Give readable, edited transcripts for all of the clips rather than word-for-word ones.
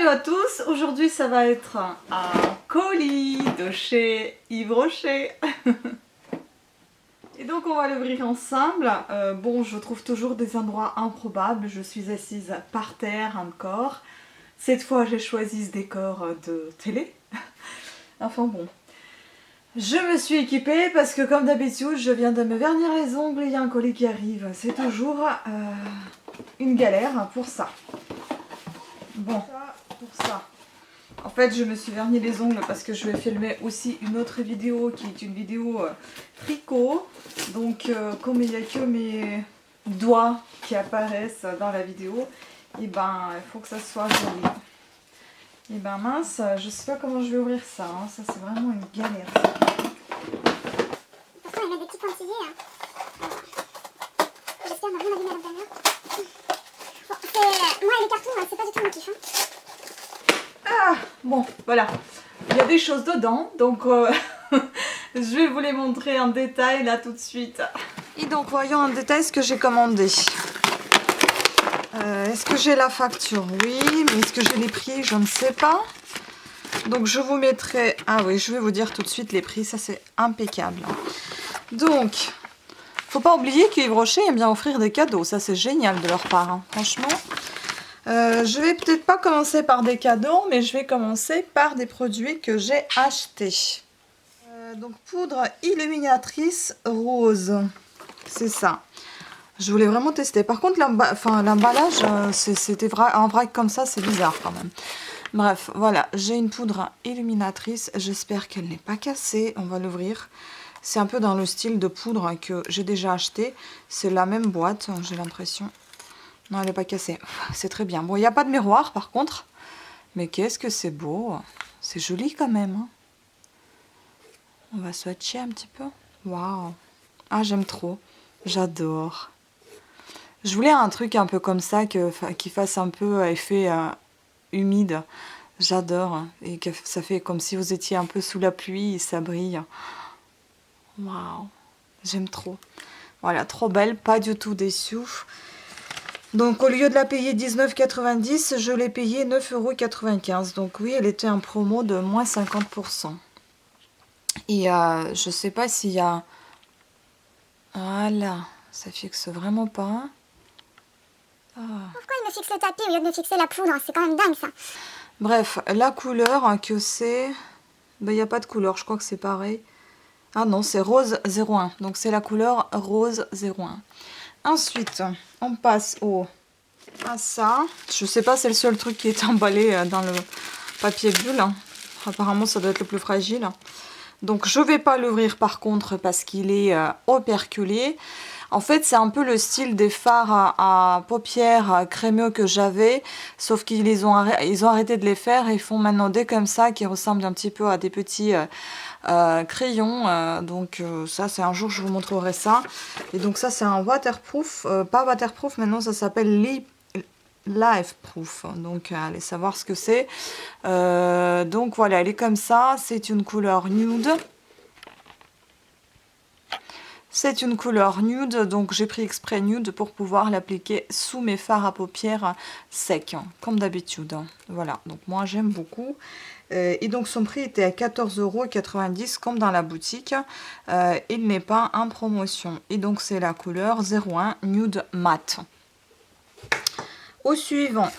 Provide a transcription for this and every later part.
Salut à tous, aujourd'hui ça va être un colis de chez Yves Rocher. Et donc on va l'ouvrir ensemble. Bon, je trouve toujours des endroits improbables, je suis assise par terre encore. Cette fois j'ai choisi ce décor de télé. Enfin bon. Je me suis équipée parce que comme d'habitude je viens de me vernir les ongles et il y a un colis qui arrive. C'est toujours une galère pour ça. Bon, pour ça. En fait, je me suis verni les ongles parce que je vais filmer aussi une autre vidéo qui est une vidéo tricot. Donc, comme il n'y a que mes doigts qui apparaissent dans la vidéo, et ben, il faut que ça soit joli. Et ben mince, je sais pas comment je vais ouvrir ça. Hein. Ça, c'est vraiment une galère. Pourtant, il y a des petits pointillés. Hein. J'espère ne rien abîmer à l'intérieur. Bon, moi et les cartons, c'est pas du tout mon kiff. Hein. Ah, bon, voilà. Il y a des choses dedans, donc je vais vous les montrer en détail là tout de suite. Et donc, voyons en détail ce que j'ai commandé. Est-ce que j'ai la facture? Oui, mais est-ce que j'ai les prix? Je ne sais pas. Donc, je vous mettrai... Ah oui, je vais vous dire tout de suite les prix, ça c'est impeccable. Donc, faut pas oublier qu'Yves Rocher aime bien offrir des cadeaux, ça c'est génial de leur part, hein. Franchement. Je vais peut-être pas commencer par des cadeaux, mais je vais commencer par des produits que j'ai achetés. Donc poudre illuminatrice rose, c'est ça. Je voulais vraiment tester. Par contre l'emballage, c'était en vrac comme ça, c'est bizarre quand même. Bref, voilà, j'ai une poudre illuminatrice. J'espère qu'elle n'est pas cassée. On va l'ouvrir. C'est un peu dans le style de poudre que j'ai déjà acheté. C'est la même boîte, j'ai l'impression. Non, elle n'est pas cassée. C'est très bien. Bon, il n'y a pas de miroir par contre. Mais qu'est-ce que c'est beau. C'est joli quand même. Hein. On va swatcher un petit peu. Waouh. Ah, j'aime trop. J'adore. Je voulais un truc un peu comme ça, qui fasse un peu effet humide. J'adore. Et que ça fait comme si vous étiez un peu sous la pluie et ça brille. Waouh. J'aime trop. Voilà, trop belle. Pas du tout déçue. Donc au lieu de la payer 19,90 €, je l'ai payée 9,95 €. Donc oui, elle était en promo de moins 50%. Et je sais pas s'il y a... Voilà, ça fixe vraiment pas. Ah. Pourquoi il me fixe le tapis au lieu de me fixer la poudre? C'est quand même dingue ça. Bref, la couleur que c'est... Ben, il n'y a pas de couleur, je crois que c'est pareil. Ah non, c'est rose 01. Donc c'est la couleur rose 01. Ensuite, on passe à ça. Je sais pas, c'est le seul truc qui est emballé dans le papier bulle. Apparemment, ça doit être le plus fragile. Donc, je vais pas l'ouvrir par contre parce qu'il est operculé. En fait, c'est un peu le style des fards à paupières crémeux que j'avais. Sauf qu'ils ont arrêté de les faire et ils font maintenant des comme ça qui ressemblent un petit peu à des petits... crayon, donc ça c'est un jour je vous montrerai ça. Et donc ça c'est un waterproof, pas waterproof, maintenant ça s'appelle Life Proof, donc allez savoir ce que c'est. Donc voilà, elle est comme ça, c'est une couleur nude. C'est une couleur nude, donc j'ai pris exprès nude pour pouvoir l'appliquer sous mes fards à paupières secs, comme d'habitude. Voilà, donc moi j'aime beaucoup. Et donc son prix était à 14,90 € comme dans la boutique. Il n'est pas en promotion. Et donc c'est la couleur 01 Nude Matte. Au suivant.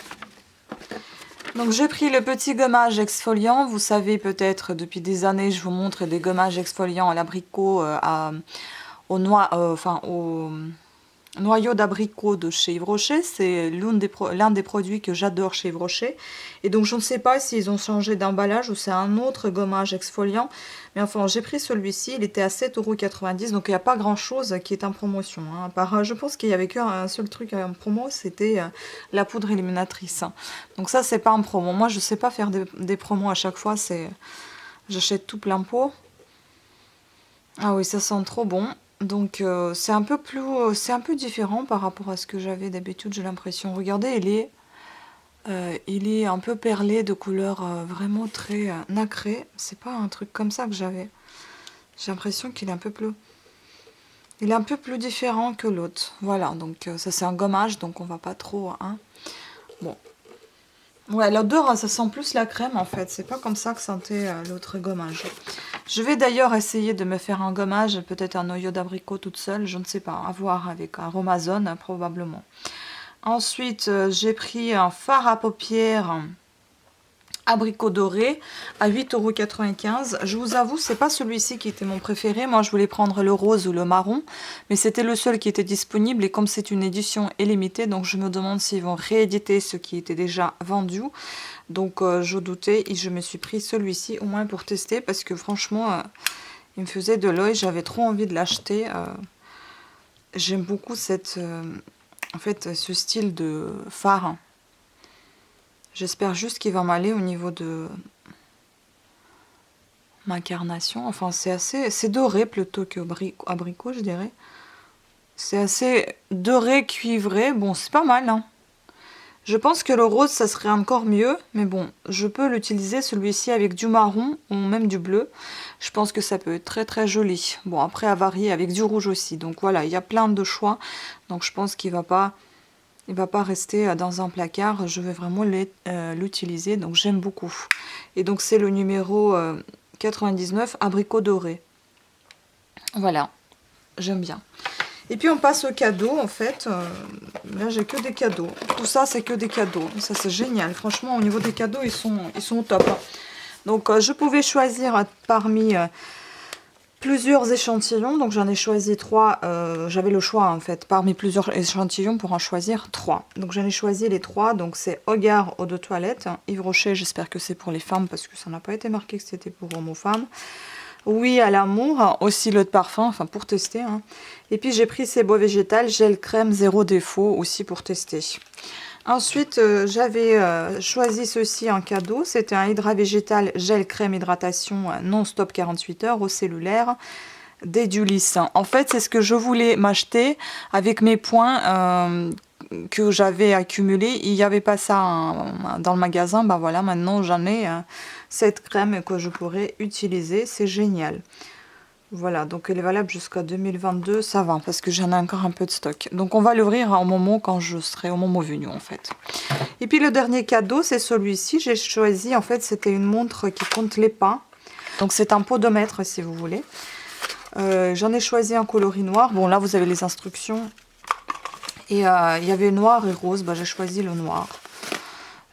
Donc j'ai pris le petit gommage exfoliant. Vous savez peut-être depuis des années je vous montre des gommages exfoliants à l'abricot, au noyau d'abricot de chez Yves Rocher. C'est l'un des produits que j'adore chez Yves Rocher. Et donc je ne sais pas s'ils ont changé d'emballage ou c'est un autre gommage exfoliant. Mais enfin j'ai pris celui-ci, il était à 7,90 €. Donc il n'y a pas grand chose qui est en promotion. Hein. Je pense qu'il n'y avait qu'un seul truc en promo, c'était la poudre illuminatrice. Donc ça c'est pas en promo. Moi je ne sais pas faire des promos à chaque fois. J'achète tout plein pot. Ah oui, ça sent trop bon. Donc c'est un peu différent par rapport à ce que j'avais d'habitude, j'ai l'impression. Regardez, il est un peu perlé de couleur vraiment très nacrée. C'est pas un truc comme ça que j'avais. J'ai l'impression qu'il est un peu plus différent que l'autre. Voilà, donc ça c'est un gommage, donc on va pas trop, hein. Bon, Ouais, l'odeur, ça sent plus la crème en fait. C'est pas comme ça que sentait l'autre gommage. Je vais d'ailleurs essayer de me faire un gommage, peut-être un noyau d'abricot toute seule, je ne sais pas, à voir avec un Aromazone probablement. Ensuite, j'ai pris un fard à paupières abricot doré à 8,95 €. Je vous avoue, c'est pas celui-ci qui était mon préféré. Moi, je voulais prendre le rose ou le marron, mais c'était le seul qui était disponible. Et comme c'est une édition illimitée, donc je me demande s'ils vont rééditer ce qui était déjà vendu. Donc, je doutais et je me suis pris celui-ci au moins pour tester parce que franchement, il me faisait de l'œil. J'avais trop envie de l'acheter. J'aime beaucoup en fait, ce style de fard. J'espère juste qu'il va m'aller au niveau de ma carnation. Enfin, c'est doré plutôt que abricot, je dirais. C'est assez doré, cuivré. Bon, c'est pas mal, hein. Je pense que le rose, ça serait encore mieux. Mais bon, je peux l'utiliser celui-ci avec du marron ou même du bleu. Je pense que ça peut être très très joli. Bon, après à varier avec du rouge aussi. Donc voilà, il y a plein de choix. Donc je pense qu'il va pas rester dans un placard, je vais vraiment l'utiliser, donc j'aime beaucoup. Et donc c'est le numéro 99, abricot doré. Voilà, j'aime bien. Et puis on passe aux cadeaux en fait. Là j'ai que des cadeaux. Tout ça c'est que des cadeaux. Ça c'est génial. Franchement au niveau des cadeaux ils sont au top. Donc je pouvais choisir parmi plusieurs échantillons, donc j'en ai choisi 3, j'avais le choix en fait, parmi plusieurs échantillons pour en choisir 3. Donc j'en ai choisi les 3, donc c'est Hogarth eau de toilette, Yves Rocher, j'espère que c'est pour les femmes parce que ça n'a pas été marqué que c'était pour homme-femme. Oui à l'amour, aussi l'eau de parfum, enfin pour tester. Hein. Et puis j'ai pris ces bois végétal, gel crème zéro défaut aussi pour tester. Ensuite, j'avais choisi ceci en cadeau. C'était un hydra végétal gel crème hydratation non-stop 48 heures au cellulaire d'Edulis. En fait, c'est ce que je voulais m'acheter avec mes points que j'avais accumulés. Il n'y avait pas ça dans le magasin. Ben voilà, maintenant j'en ai cette crème que je pourrais utiliser. C'est génial. Voilà, donc elle est valable jusqu'à 2022, ça va, parce que j'en ai encore un peu de stock. Donc on va l'ouvrir au moment quand je serai au moment venu, en fait. Et puis le dernier cadeau, c'est celui-ci. J'ai choisi, en fait, c'était une montre qui compte les pas. Donc c'est un podomètre, si vous voulez. J'en ai choisi un coloris noir. Bon, là, vous avez les instructions. Et il y avait noir et rose. Bah, j'ai choisi le noir.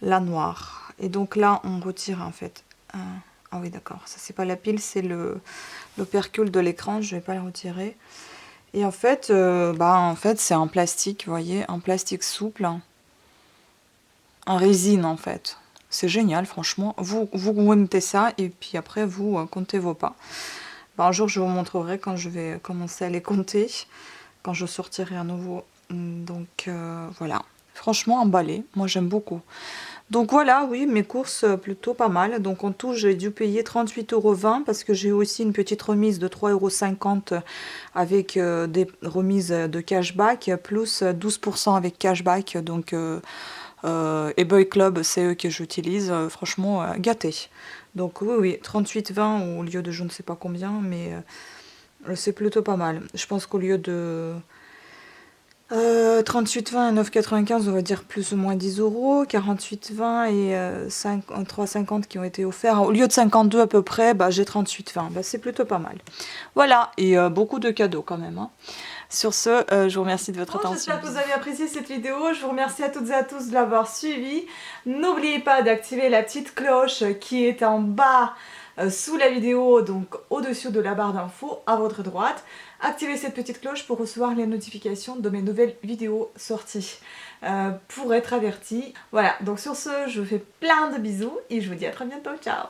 La noire. Et donc là, on retire, en fait... Ah oui, d'accord. Ça, c'est pas la pile, c'est l'opercule de l'écran. Je vais pas le retirer. Et en fait, c'est en plastique, vous voyez, en plastique souple. En résine, en fait. C'est génial, franchement. Vous comptez ça et puis après, vous comptez vos pas. Un jour, je vous montrerai quand je vais commencer à les compter. Quand je sortirai à nouveau. Donc, voilà. Franchement, emballé. Moi, j'aime beaucoup. Donc voilà, oui, mes courses plutôt pas mal. Donc en tout, j'ai dû payer 38,20 € parce que j'ai aussi une petite remise de 3,50 € avec des remises de cashback, plus 12% avec cashback. Donc eBay Club, c'est eux que j'utilise. Franchement, gâté. Donc oui, 38,20 au lieu de je ne sais pas combien, mais c'est plutôt pas mal. Je pense qu'au lieu de... 38,20 et 9,95, on va dire plus ou moins 10 €. 48,20 et 3,50 qui ont été offerts. Au lieu de 52 à peu près, bah, j'ai 38,20. Bah, c'est plutôt pas mal. Voilà, et beaucoup de cadeaux quand même. Hein. Sur ce, je vous remercie de votre attention. J'espère que vous avez apprécié cette vidéo. Je vous remercie à toutes et à tous de l'avoir suivi. N'oubliez pas d'activer la petite cloche qui est en bas sous la vidéo, donc au-dessus de la barre d'infos à votre droite. Activez cette petite cloche pour recevoir les notifications de mes nouvelles vidéos sorties, pour être averti. Voilà, donc sur ce, je vous fais plein de bisous et je vous dis à très bientôt, ciao!